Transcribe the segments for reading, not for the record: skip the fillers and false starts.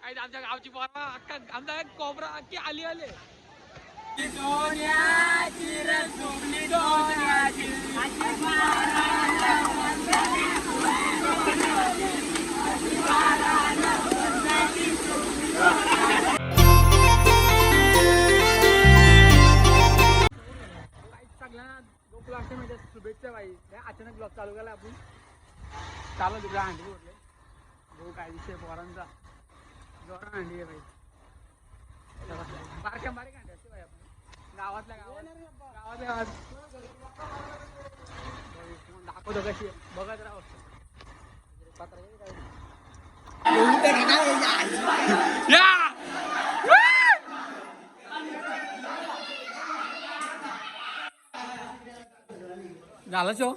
काही आमच्या गावची पोरा अख्खा आमचा कोबरा अख्खी आली आले. सगळ्यांना गोकुळाष्टमीच्या शुभेच्छा भाई. अचानक ब्लॉग चालू केला आपण. चालू तिकडे अंडी उठले भाऊ. काय विषय पोरांचा जोरा अंडी आहे भाई. बारक्या बारीक अंडी असते भाई. आपण गावातल्या गावात दाखवतो कशी बघत राहा. झाला शो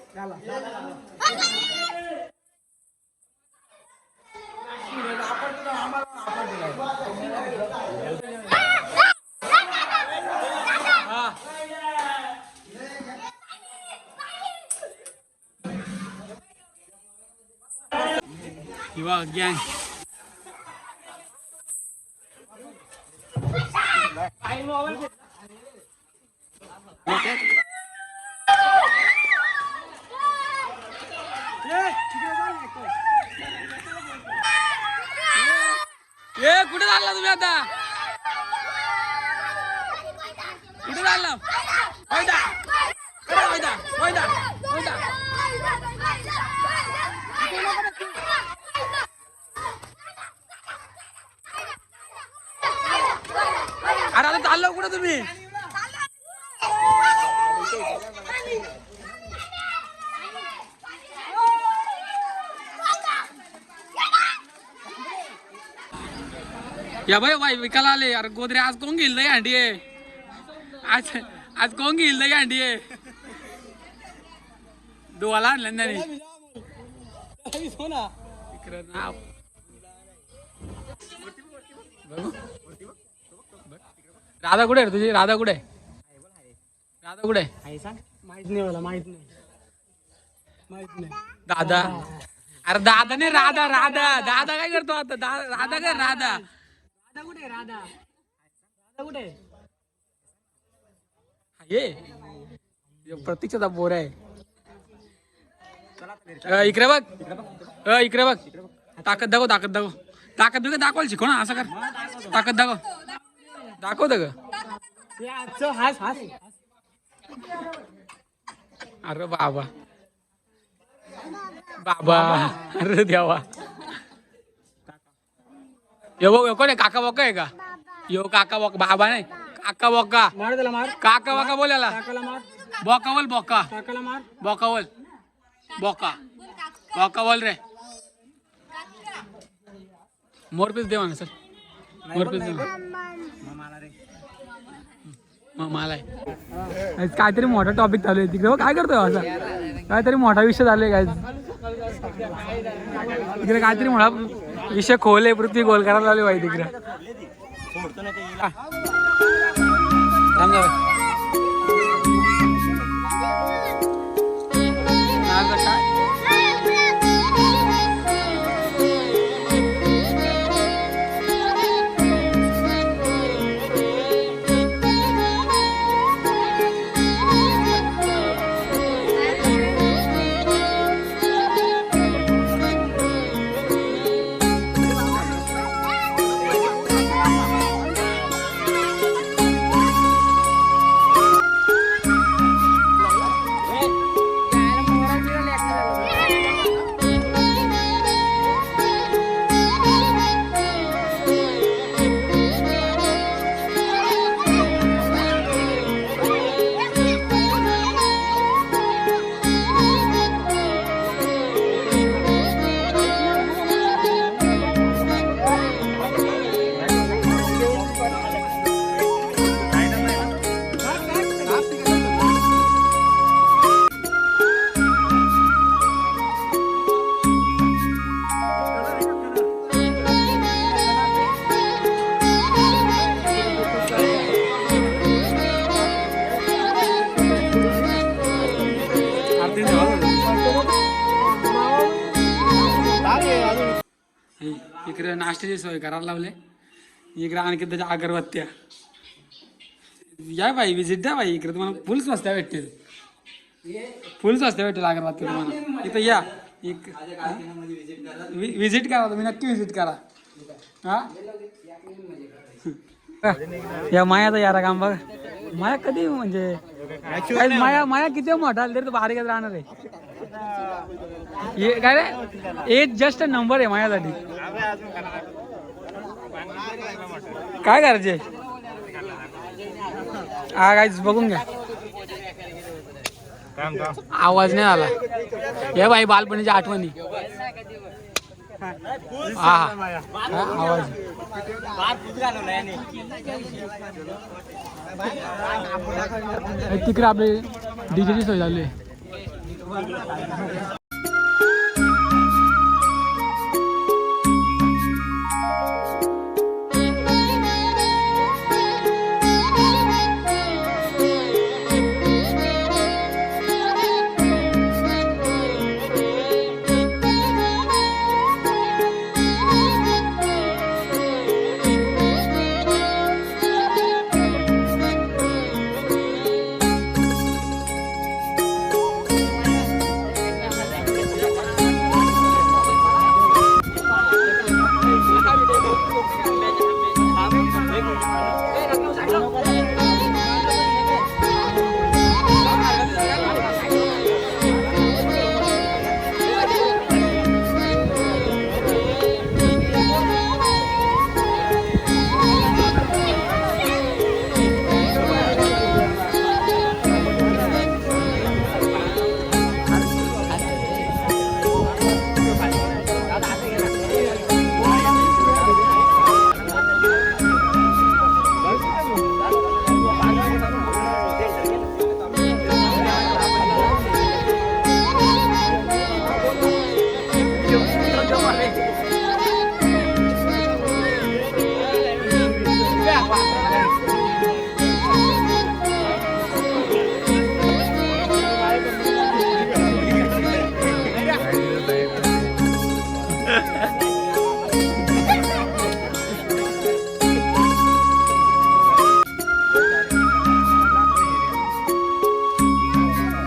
किंवा गँग कुठे चालला तुम्ही आता? कुठे चालला? अरे आता चाललो कुठे तुम्ही? या भाई विकायला आले यार. गोदरे आज कोण घेईल नाही अंडी आहे. आज कोण घेईल नाही अंडी आहे. दोवाला आणलं नाही. राधा कुठे आहे तुझी? राधा कुठे? राधा कुठे? माहित नाही मला. माहित नाही. दादा. अरे दादा नाही राधा. दादा काय करतो आता? राधा काय? राधा कुठे? राधा कुठे? ये प्रतीक्षाचा बोर आहे. इकडे बघ. इकडे बघ. ताकद दाखवायला शिकव ना. असं कर. ताकद दाखवत ग. अरे बाबा अरे देवा. यो कोण आहे? काका बोका आहे का? यो काका बोका. बाबा नाही काका बोका. काका बोका बोलायला. बोकावल बोका. बोकावल बोका बोल रे. मोरपीस देवा ना सर. मोरपीस देवा. मला काहीतरी मोठा टॉपिक चालू आहे तिकडे. काय करतोय असं? काहीतरी मोठा विषय चालू आहे. काय तिकडे काहीतरी मोठा विषय खोल पृथ्वी गोल करायला लावली पाहिजे तिकडे. इकडे नाश्त्याची सोय करायला लावले. इकडे आणखी त्याच्या अगरबत्त्या. या बाई विजिट द्या बाई, इकडे तुम्हाला फुल स्वस्त्या भेटतील. फुल स्वस्त्या भेटेल अगरबत्ती तुम्हाला. इथं या विजिट करा, तुम्ही नक्की विजिट करा. हा या मायाचा यारा काम बघा. माया कधी म्हणजे माया किती मोठा तरी तो बारीकच राहणार आहे. काय रे एज जस्ट नंबर आहे माझ्यासाठी. काय करायचे हा गाईज बघून घ्या. आवाज नाही आला. हे बाई बालपणीच्या आठवणी. हा आवाज तिकडे आपली डीजेची सोय झाली.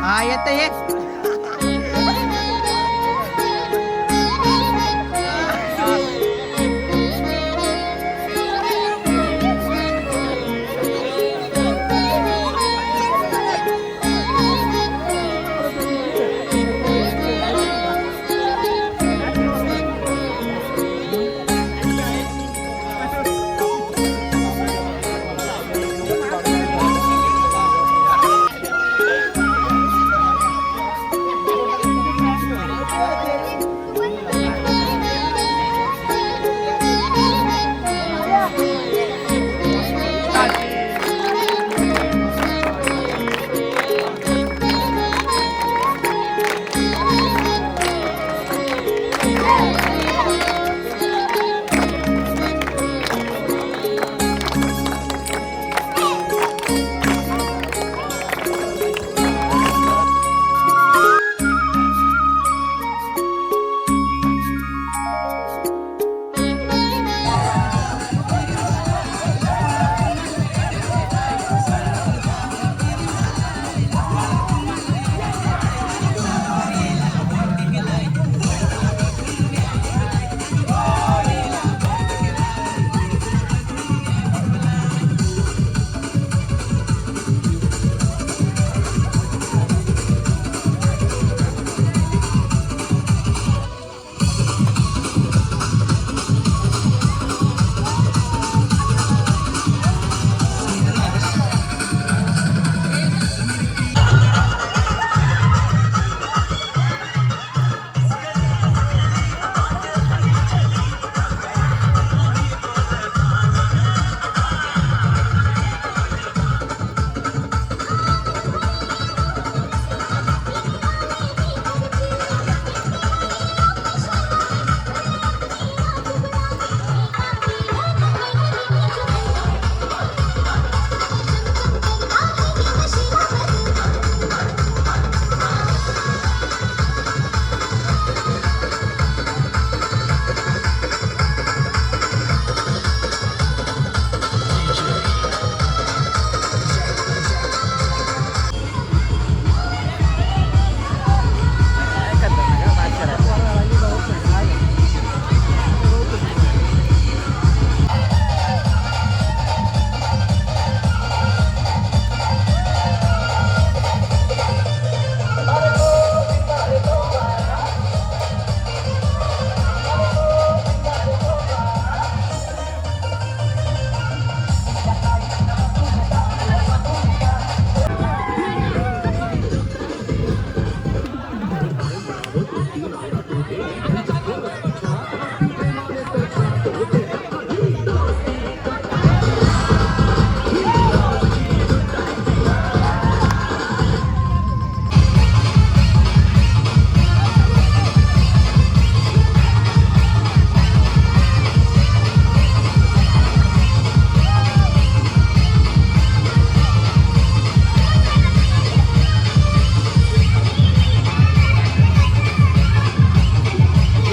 हा येत ये.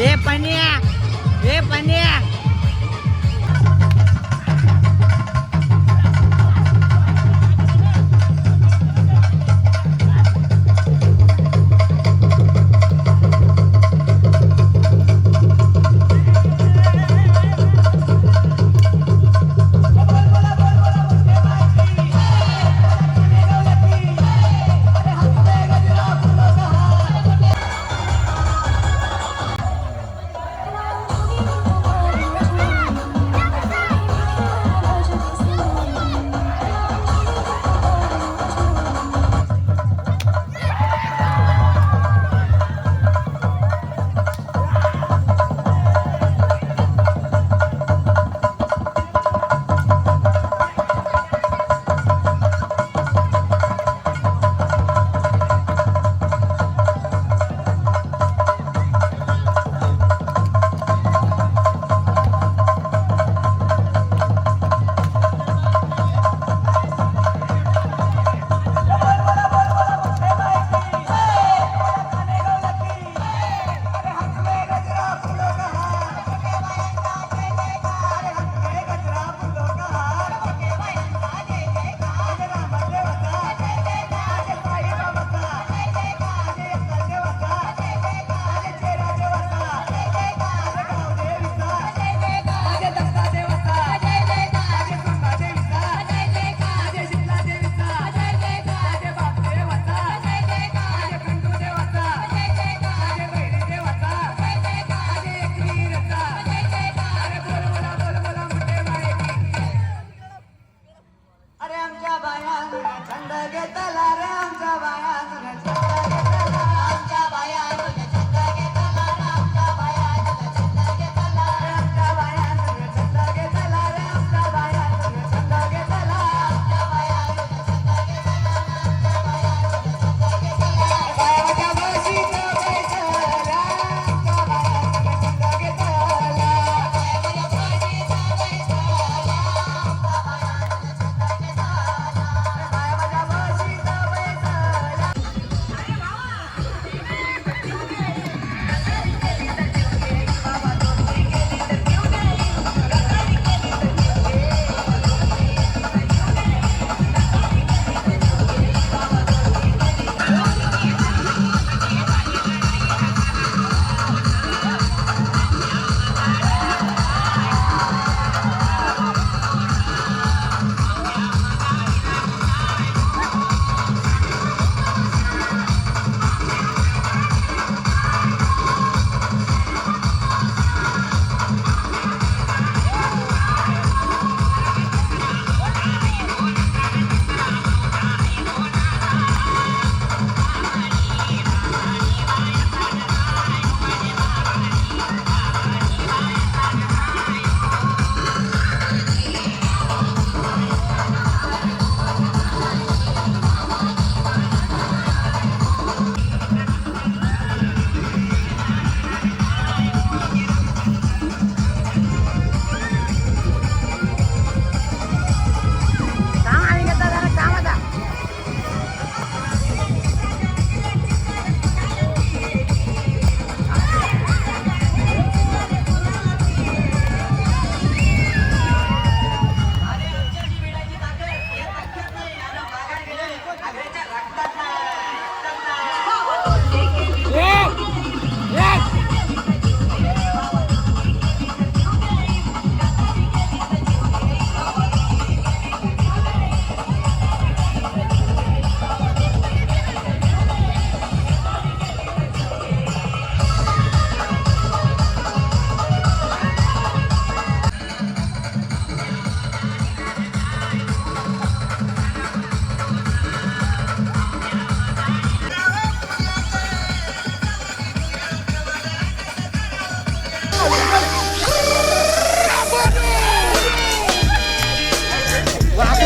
ए पन्या, ए पन्या.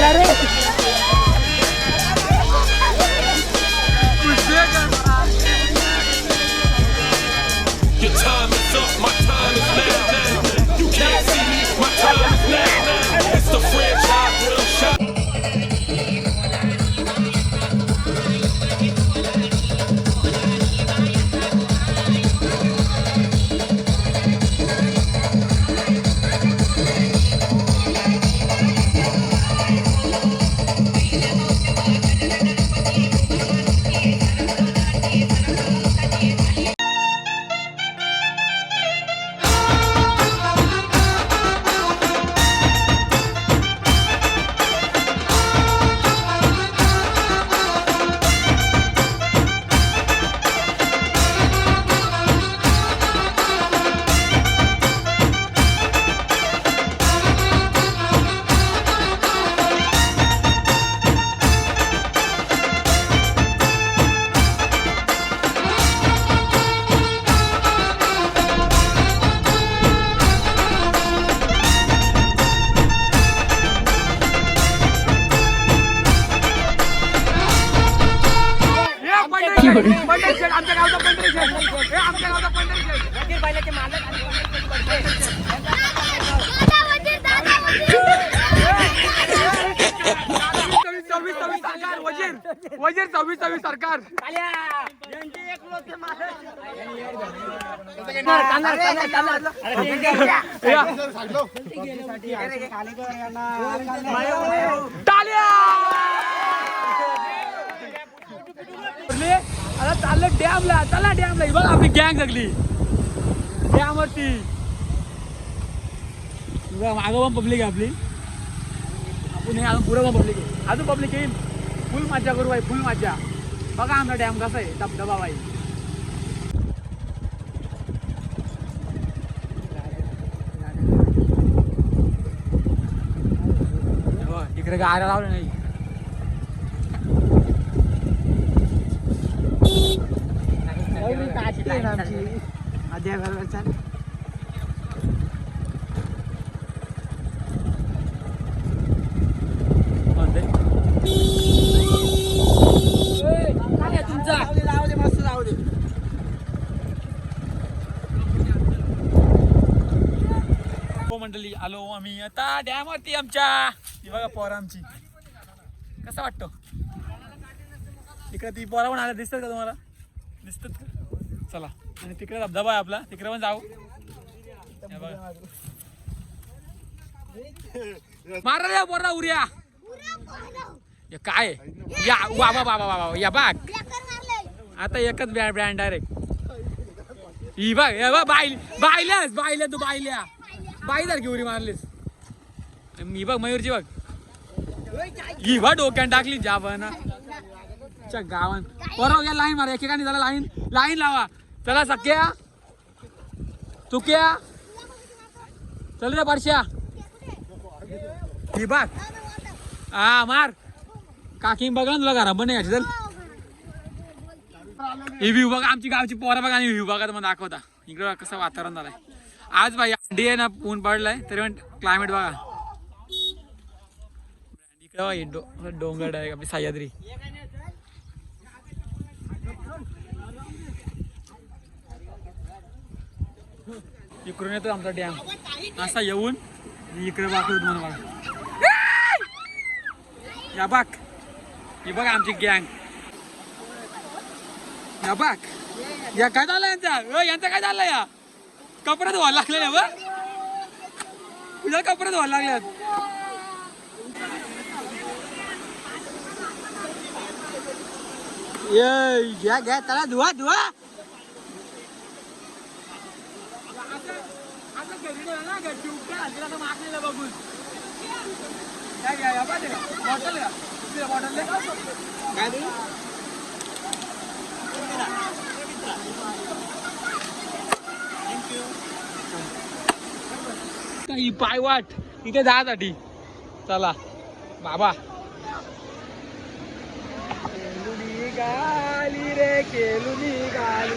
गेला रे Your time is up, my time is now. You can't see me, my time is now. It's the franchise real shot. Pandhari शेठ आमच्या गावचा पंढरी शेठ हे आमच्या गावचा पंढरी शेठ वजीर बैलाचे मालक सव्वीस सरकार वजीर 26 सरकार आता चाललं डॅमला चला डॅमला बघ आपली गँग जगली डॅम वरती मागं पण पब्लिक आहे आपली आपण हे अजून पुढं पण पब्लिक आहे अजून पब्लिक येईल फुल मजा करू बाई फुल मजा बघा आमचा डॅम कसा आहे धबधबा बाई इकडे गाड्या लावलं नाही अद्या बरोबर चाल मंडळी आलो आम्ही आता डॅम वरती आमच्या ही बघा पोरा आमची कसा वाटतो इकडे ती पोरा पण आल्या दिसतात का तुम्हाला दिसतात का चला आणि तिकडे धबधबा आहे आपला तिकडे पण जाऊ मारा रे पोरा उर्या काय या वा वा वा वा या बाग आता एकच ब्रँड डायरेक्ट ही बघ बायल्या तू बायल्या बाई सारखी उरी मारलीस मी बघ मयूरची बघ ही बघ डोक्यान टाकली जाबना गावान बरोबर घ्या लाईन मारा एकेकाने झाला लाईन लावा चला सख्या चुक्या चल रे परश्या ही बघ हा मार काकी बघ ना तुला घरा पण नाही चल ही व्ह्यू बघा आमची गावची पोरा बघा आणि व्ह्यू बघा तुम्हाला दाखवता इकडं कसं वातावरण झालंय आज भाई अंडी आहे ना ऊन पडलाय तरी पण क्लायमेट बघा इकडे डोंगर आहे आपली सह्याद्री इकडून येतो आमचा डॅम असा येऊन इकडे वाकतो तुम्हाला बघा या बाग ही बघा आमची गँग या बाग या काय झालं यांचा काय झालं या कपडे धुवायला लागले ना बघ तुझ्या कपडे धुवायला लागल्यात ये घ्या घ्या चला धुवा धुवा बघून काय घ्या बॉटल का बॉटल ही पायवाट इथे जासाठी चला बाबा गाली रे केलुनी गाली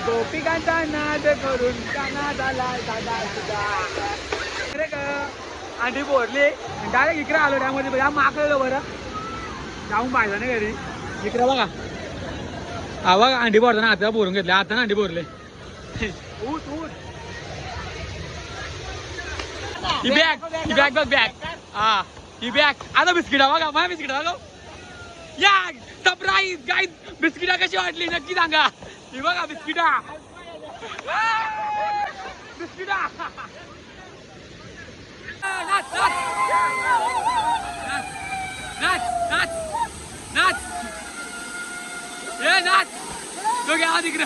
गोपिकांचा नाद करून काना झाला दादा तुझा अंडी भरली डायरेक्ट इकडे आलो त्यामध्ये या माकलं बरं जाऊन पाहिलं नाही घरी इकडे बघा हा बघा अंडी भरताना आता भरून घेतले आता ना अंडी भरले ऊट ऊट ही बॅग बघ बॅग हा ही बॅग आता बिस्किट बघा माझ्या बिस्किट बघा या सरप्राईज गाईज बिस्किटा कशी वाटली नक्की सांगा ही बघा बिस्किटा बिस्किटा नाच नाच नाच नाच ये नाच तो घ्या तिकडे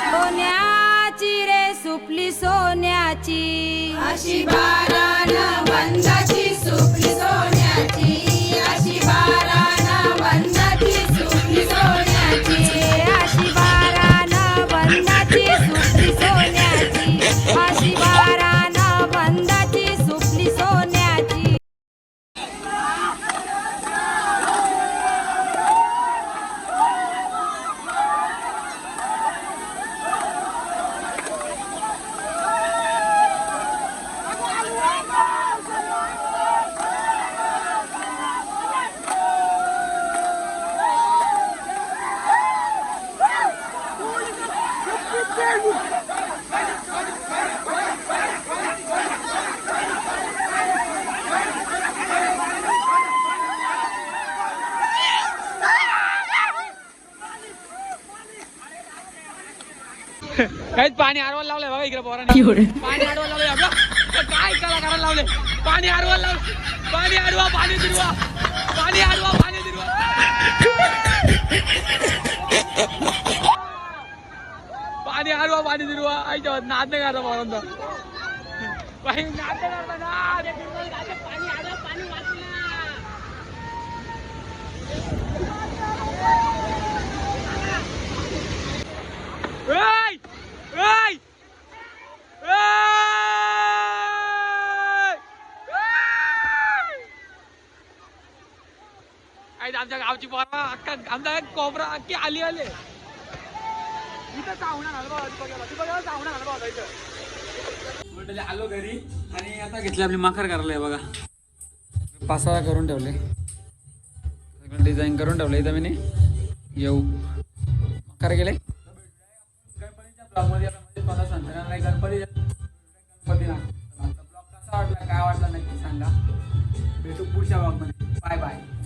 सोन्याची रे सुपली सोन्याची अशी बारान वंदाची सुपली सोन्याची अशी बारान वंदाची सुपली सोन्याची अशी बारान वंदाची सुपली सोन्याची अशी बारान वंदाची सुपली सोन्याची काहीच पाणी आरवायला लावलंय बघा इकडे पोरांनी पाणी आरवायला लावलंय आपलं काय कला करायला लावले पाणी आरवायला लावलं पाणी आडवा पाणी दिरवा पाणी आडवा पाणी दिरवा पाणी आडवा पाणी दिरवा आईच्या नाद नाही करता पोरांचा नाद नाही करता नाद पाणी आडवा पाणी वाचलं Hey! Hey! आमच्या गावची पोरा अख्खा आमचा कोबरा अख्खी आली आले इथं चावणार आलं बघा चावणार आलं बघा इथं आलो घरी आणि आता घेतली आपली माखर करायला बघा पासा करून ठेवले सगळं डिझाईन करून ठेवलं इथं मी येऊ माखर गेले गणपती ब्लॉग कसा वाटला काय वाटला नक्की सांगा भेटू पुढच्या ब्लॉग मध्ये बाय बाय